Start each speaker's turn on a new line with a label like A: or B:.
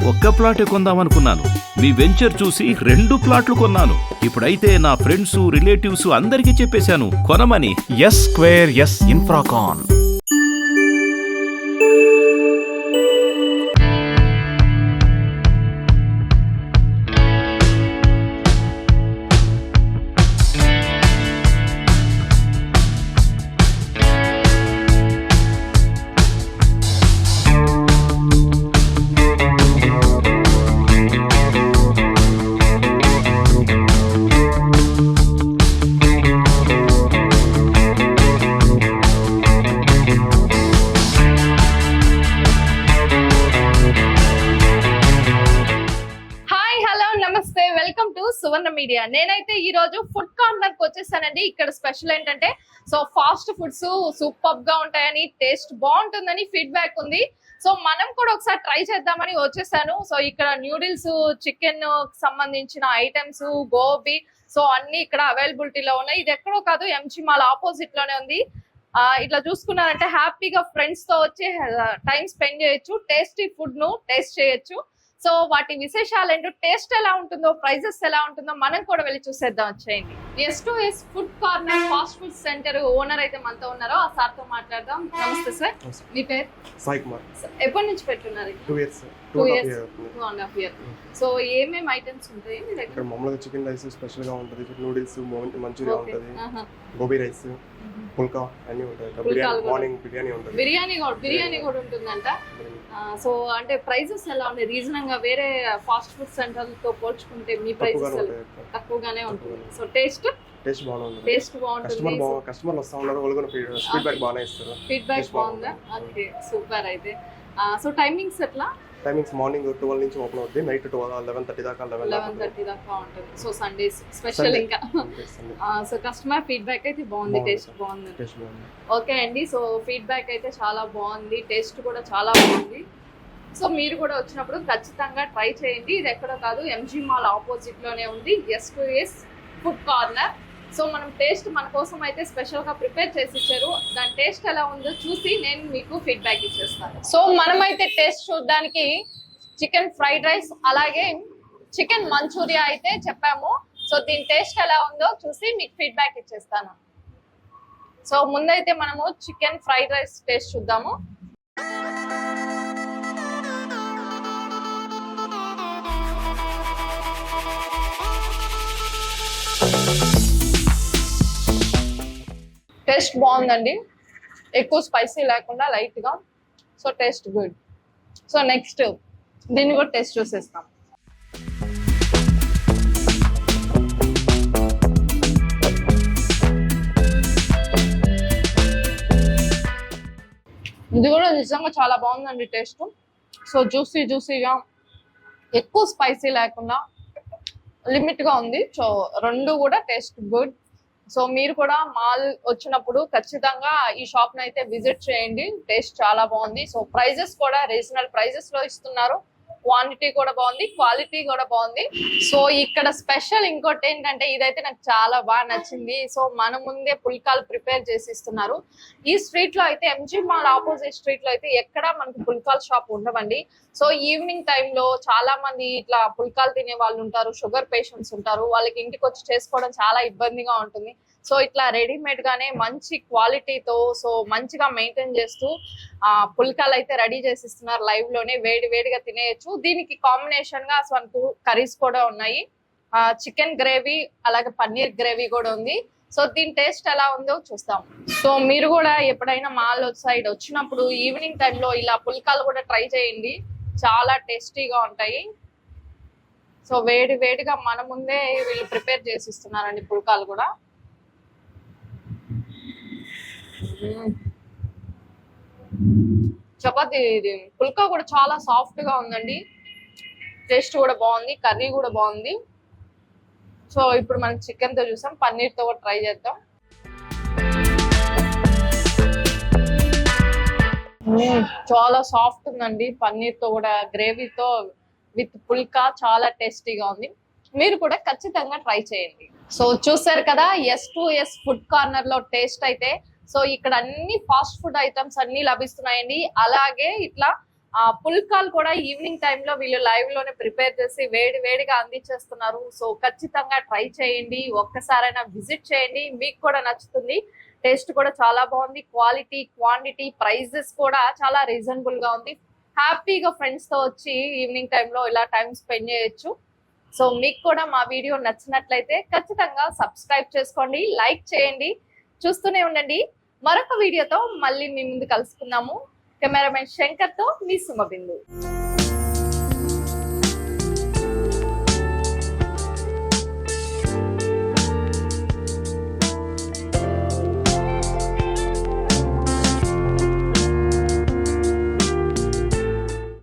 A: ఒక్క ప్లాటే కొందామనుకున్నాను. మీ వెంచర్ చూసి 2 ప్లాట్లు కొన్నాను. ఇప్పుడైతే నా ఫ్రెండ్స్ రిలేటివ్స్ అందరికీ చెప్పేశాను కొనమని.
B: S square S infracon.
C: Suvarna media. నేనైతే ఈ రోజు ఫుడ్ కార్నర్ కి వచ్చేసానండి. ఇక్కడ స్పెషల్ ఏంటంటే సో ఫాస్ట్ ఫుడ్స్ సూపర్ గా ఉంటాయని, టేస్ట్ బాగుంటుందని ఫీడ్బ్యాక్ ఉంది. సో మనం కూడా ఒకసారి ట్రై చేద్దామని వచ్చేసాను. సో ఇక్కడ న్యూడిల్స్, చికెన్ సంబంధించిన ఐటమ్స్, గోబీ, సో అన్ని ఇక్కడ అవైలబిలిటీలో ఉన్నాయి. ఇది ఎక్కడో కాదు, ఎంజీ మాల్ ఆపోజిట్ లోనే ఉంది. ఇట్లా చూసుకున్నారంటే హ్యాపీగా ఫ్రెండ్స్ తో వచ్చి టైం స్పెండ్ చేయొచ్చు, టేస్టీ ఫుడ్ ను టేస్ట్ చేయొచ్చు. సో వాటి విశేషాలు ఏంటో, టేస్ట్ ఎలా ఉంటుందో, ప్రైజెస్ ఎలా ఉంటుందో మనం కూడా వెళ్ళి చూసేద్దాం. వచ్చేయండి. S2S food corner fast food centre owner అయితే మనతో ఉన్నారో ఆ సార్ తో మాట్లాడదాం. నమస్తే సార్, మీ పేరు?
D: సాయి కుమార్.
C: ఎప్పటి నుంచి పెట్టున్నారు?
D: 2 years.
C: 2.5 years. సో ఏమేమి ఐటమ్స్ ఉంటాయి మీ దగ్గర?
D: మామూలుగా చికెన్ రైస్ స్పెషల్ గా ఉంటది, నూడిల్స్, మంచూరియా ఉంటది, గోబీ రైస్, పుల్కా అన్ని ఉంటాయి. మార్నింగ్ బిర్యానీ కూడా ఉంటుందంట. సో అంటే ప్రైజెస్ ఎలా ఉన్నాయి? రీజనబుల్ గా వేరే ఫాస్ట్ ఫుడ్ సెంటర్ తో పోల్చుకుంటే మీ ప్రైజెస్ తక్కువగానే ఉంటుంది. సో టేస్ట్ బాగుంటుంది. కస్టమర్లు వస్తా ఉన్నారు, వాళ్ళు కూడా ఫీడ్బ్యాక్ బాగానే ఇస్తారు.
C: ఫీడ్బ్యాక్ బాగుందా? Okay, super. అయితే సో టైమింగ్స్ ఎట్లా?
D: టైమింగ్స్ మార్నింగ్ 12 నుంచి ఓపెన్ అవుతుంది, నైట్ 11:30 దాకా
C: 11:30 దాకా ఉంటుంది. సో సండేస్ స్పెషల్ ఇంకా. సో కస్టమర్ ఫీడ్బ్యాక్ అయితే బాగుంది, టేస్ట్ బాగుంది. ఓకే అండి, సో ఫీడ్బ్యాక్ అయితే చాలా బాగుంది, టేస్ట్ కూడా చాలా బాగుంది. సో మీరు కూడా వచ్చినప్పుడు ఖచ్చితంగా ట్రై చేయండి. ఇది ఎక్కడో కాదు, ఎంజీ మాల్ ఆపోజిట్ లోనే ఉంది, S2S ఫుడ్ కార్నర్. సో మనం టేస్ట్ మన కోసం అయితే స్పెషల్ గా ప్రిపేర్ చేసి ఇచ్చారు. దాని టేస్ట్ ఎలా ఉందో చూసి నేను మీకు ఫీడ్బ్యాక్ ఇచ్చేస్తాను. సో మనమైతే టేస్ట్ చూడడానికి చికెన్ ఫ్రైడ్ రైస్ అలాగే చికెన్ మంచూరియా అయితే చెప్పాము. సో దీని టేస్ట్ ఎలా ఉందో చూసి మీకు ఫీడ్బ్యాక్ ఇచ్చేస్తాను. సో ముందైతే మనము చికెన్ ఫ్రైడ్ రైస్ టేస్ట్ చూద్దాము. టేస్ట్ బాగుందండి, ఎక్కువ స్పైసీ లేకుండా లైట్ గా. So taste good. So next దీన్ని కూడా టేస్ట్ చూసేస్తాం. ఇది కూడా నిజంగా చాలా బాగుందండి టేస్ట్. సో జ్యూసీగా, ఎక్కువ స్పైసీ లేకుండా లిమిట్ గా ఉంది. సో రెండు కూడా టేస్ట్ గుడ్. సో మీరు కూడా మాల్ వచ్చినప్పుడు ఖచ్చితంగా ఈ షాప్ ని అయితే విజిట్ చేయండి, టేస్ట్ చాలా బాగుంది. సో ప్రైజెస్ కూడా రీజనబుల్ ప్రైజెస్ లో ఇస్తున్నారు, క్వాంటిటీ కూడా బాగుంది, క్వాలిటీ కూడా బాగుంది. సో ఇక్కడ స్పెషల్ ఇంకోటి ఏంటంటే, ఇదైతే నాకు చాలా బాగా నచ్చింది. సో మన ముందే పుల్కాలు ప్రిపేర్ చేసి ఇస్తున్నారు. ఈ స్ట్రీట్ లో అయితే, ఎంజీ మాల్ ఆపోజిట్ స్ట్రీట్ లో అయితే ఎక్కడ మనకి పుల్కాల్ షాప్ ఉండవండి. సో ఈవినింగ్ టైంలో చాలా మంది ఇట్లా పుల్కాలు తినే వాళ్ళు ఉంటారు, షుగర్ పేషెంట్స్ ఉంటారు, వాళ్ళకి ఇంటికి వచ్చి చేసుకోవడం చాలా ఇబ్బందిగా ఉంటుంది. సో ఇట్లా రెడీమేడ్ గానే మంచి క్వాలిటీతో, సో మంచిగా మెయింటైన్ చేస్తూ పుల్కాలు అయితే రెడీ చేసి ఇస్తున్నారు. లైవ్ లోనే వేడిగా తినేయచ్చు. దీనికి కాంబినేషన్ గా మనకు కర్రీస్ కూడా ఉన్నాయి, చికెన్ గ్రేవీ అలాగే పన్నీర్ గ్రేవీ కూడా ఉంది. సో దీని టేస్ట్ ఎలా ఉందో చూస్తాం. సో మీరు కూడా ఎప్పుడైనా మాల్ సైడ్ వచ్చినప్పుడు ఈవినింగ్ టైంలో ఇలా పుల్కాలు కూడా ట్రై చేయండి, చాలా టేస్టీగా ఉంటాయి. సో వేడిగా మన ముందే వీళ్ళు ప్రిపేర్ చేసి ఇస్తున్నారండి పుల్కాలు కూడా. చపాతీ పుల్కా కూడా చాలా సాఫ్ట్ గా ఉందండి, టేస్ట్ కూడా బాగుంది, కర్రీ కూడా బాగుంది. సో ఇప్పుడు మనం చికెన్ తో చూసాం, పన్నీర్ తో కూడా ట్రై చేద్దాం. చాలా సాఫ్ట్ ఉందండి, పన్నీర్ తో కూడా, గ్రేవీతో విత్ పుల్కా చాలా టేస్టీగా ఉంది. మీరు కూడా ఖచ్చితంగా ట్రై చేయండి. సో చూసారు కదా, S2S ఫుడ్ కార్నర్ లో టేస్ట్ అయితే. సో ఇక్కడ అన్ని ఫాస్ట్ ఫుడ్ ఐటమ్స్ అన్ని లభిస్తున్నాయండి. అలాగే ఇట్లా పుల్కాలు కూడా ఈవినింగ్ టైంలో వీళ్ళు లైవ్ లోనే ప్రిపేర్ చేసి వేడిగా అందించేస్తున్నారు. సో ఖచ్చితంగా ట్రై చేయండి, ఒక్కసారైనా విజిట్ చేయండి, మీకు కూడా నచ్చుతుంది. టేస్ట్ కూడా చాలా బాగుంది, క్వాలిటీ క్వాంటిటీ ప్రైజెస్ కూడా చాలా రీజనబుల్ గా ఉంది. హ్యాపీగా ఫ్రెండ్స్ తో వచ్చి ఈవినింగ్ టైంలో ఇలా టైం స్పెండ్ చేయొచ్చు. సో మీకు కూడా మా వీడియో నచ్చినట్లయితే ఖచ్చితంగా సబ్స్క్రైబ్ చేసుకోండి, లైక్ చేయండి, చూస్తూనే ఉండండి. మరొక వీడియోతో మళ్ళీ మీ ముందు కలుసుకుందాము. కెమెరామెన్ శంకర్ తో మీ సుమబిందు.